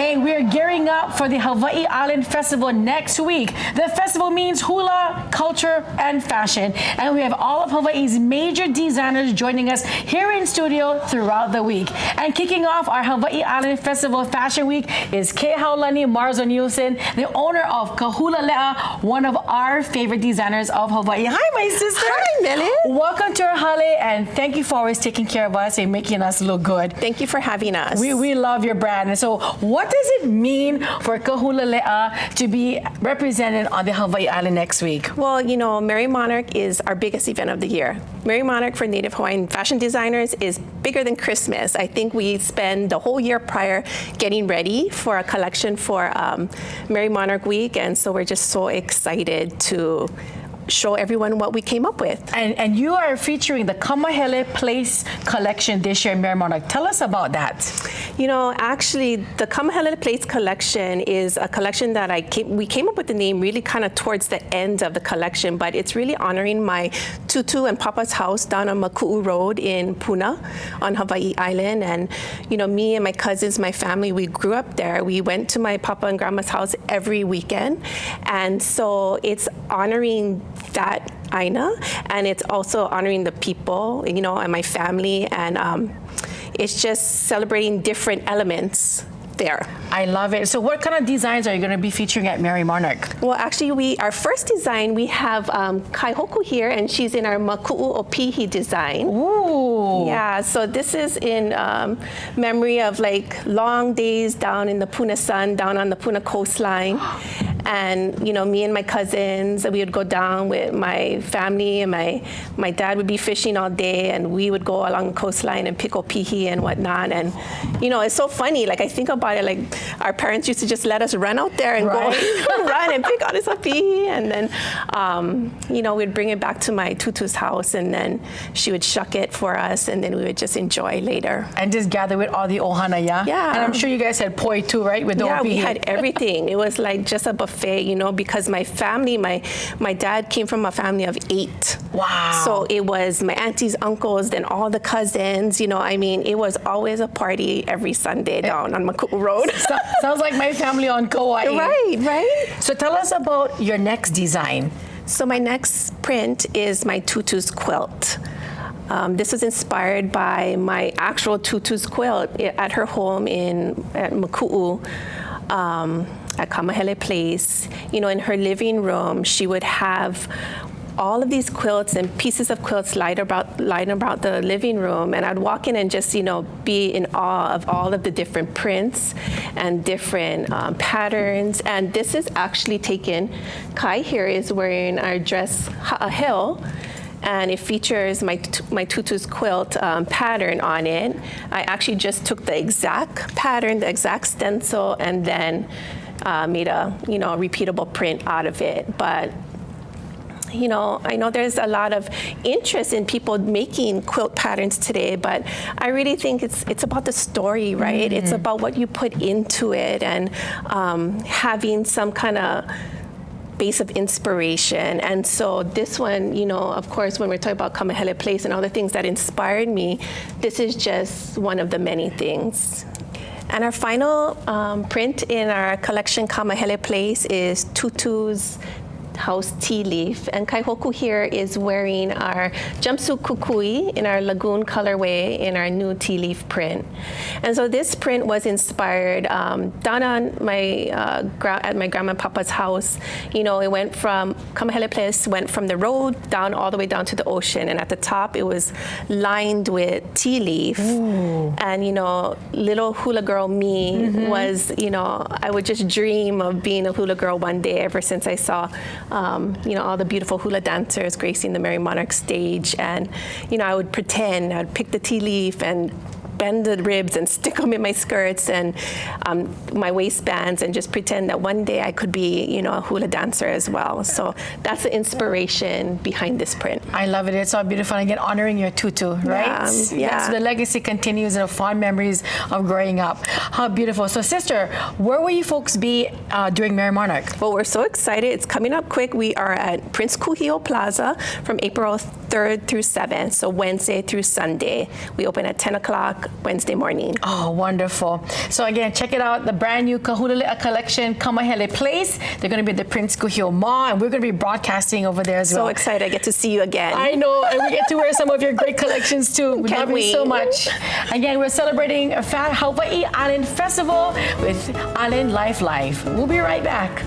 Hey, we're gearing up for the Hawaii Island Festival next week. The festival means hula, culture, and fashion. And we have all of Hawaii's major designers joining us here in studio throughout the week. And kicking off our Hawaii Island Festival Fashion Week is Kahulale'a Marzo-Nielsen, the owner of Kahulale'a, one of our favorite designers of Hawaii. Hi, my sister. Hi, Millie. Welcome to our hale, and thank you for always taking care of us and making us look good. Thank you for having us. We love your brand. And so what does it mean for Kahulale'a to be represented on the Hawaii Island next week? Well, you know, Merry Monarch is our biggest event of the year. Merry Monarch for Native Hawaiian fashion designers is bigger than Christmas. I think we spend the whole year prior getting ready for a collection for Merry Monarch Week, and so we're just so excited to show everyone what we came up with. And you are featuring the Kamahele Place collection this year in Merry Monarch. Tell us about that. You know, actually, the Kamahele Place collection is a collection that we came up with the name really kind of towards the end of the collection, but it's really honoring my tutu and papa's house down on Maku'u Road in Puna on Hawaii Island. And, you know, me and my cousins, my family, we grew up there. We went to my papa and grandma's house every weekend. And so it's honoring that aina, and it's also honoring the people, you know, and my family, and it's just celebrating different elements there. I love it. So what kind of designs are you going to be featuring at Merry Monarch? Well, actually, our first design, we have Kaihoku here, and she's in our Maku'u Opihi design. Ooh. Yeah, so this is in memory of like long days down in the Puna sun, down on the Puna coastline. And, you know, me and my cousins, we would go down with my family, and my dad would be fishing all day, and we would go along the coastline and pick opihi and whatnot. And, you know, it's so funny. Like, I think about it, like, our parents used to just let us run out there and go run and pick all this opihi. And then, you know, we'd bring it back to my tutu's house, and then she would shuck it for us, and then we would just enjoy later. And just gather with all the ohana, yeah? Yeah. And I'm sure you guys had poi too, right? With the yeah, opihi. we had everything. It was like just a buffet, you know, because my family, my dad came from a family of 8. Wow. So it was my aunties, uncles, then all the cousins, you know, I mean, it was always a party every Sunday down on Maku'u Road. Sounds like my family on Kauai. Right. So tell us about your next design. So my next print is my tutu's quilt. This was inspired by my actual tutu's quilt at her home at Maku'u. At Kamahele Place, you know, in her living room, she would have all of these quilts and pieces of quilts lying about the living room, and I'd walk in and just, you know, be in awe of all of the different prints and different patterns. And this is actually taken. Kai here is wearing our dress Ha'ahel, and it features my tutu's quilt pattern on it. I actually just took the exact pattern, the exact stencil, and then made a, you know, repeatable print out of it. But, you know, I know there's a lot of interest in people making quilt patterns today, but I really think it's about the story, right? It's about what you put into it, and having some kind of base of inspiration. And so this one, you know, of course, when we're talking about Kamahele Place and all the things that inspired me, this is just one of the many things. And our final print in our collection, Kamahele Place, is Tutu's House Tea Leaf. And Kaihoku here is wearing our jumpsuit kukui in our lagoon colorway in our new tea leaf print. And so this print was inspired down on at my grandma and papa's house. You know, it went from, Kamahele Place went from the road down all the way down to the ocean. And at the top, it was lined with tea leaf. Ooh. And, you know, little hula girl me was, you know, I would just dream of being a hula girl one day ever since I saw you know, all the beautiful hula dancers gracing the Merry Monarch stage. And, you know, I would pretend, I'd pick the tea leaf and bend the ribs and stick them in my skirts and my waistbands, and just pretend that one day I could be, you know, a hula dancer as well. So that's the inspiration behind this print. I love it. It's so beautiful. Again, honoring your tutu, right? Yeah. So the legacy continues and fond memories of growing up. How beautiful. So, sister, where will you folks be during Merry Monarch? Well, we're so excited. It's coming up quick. We are at Prince Kuhio Plaza from April 3rd through 7th, so Wednesday through Sunday. We open at 10 o'clock Wednesday morning. Oh, wonderful. So again, check it out. The brand new Kahulale'a collection, Kamahele Place. They're going to be at the Prince Kuhio Mall, and we're going to be broadcasting over there as well. So excited I get to see you again. I know, and we get to wear some of your great collections too. We Can't love you so wait. much. Again, we're celebrating a Hawaii Island Festival with Island Life Live. We'll be right back.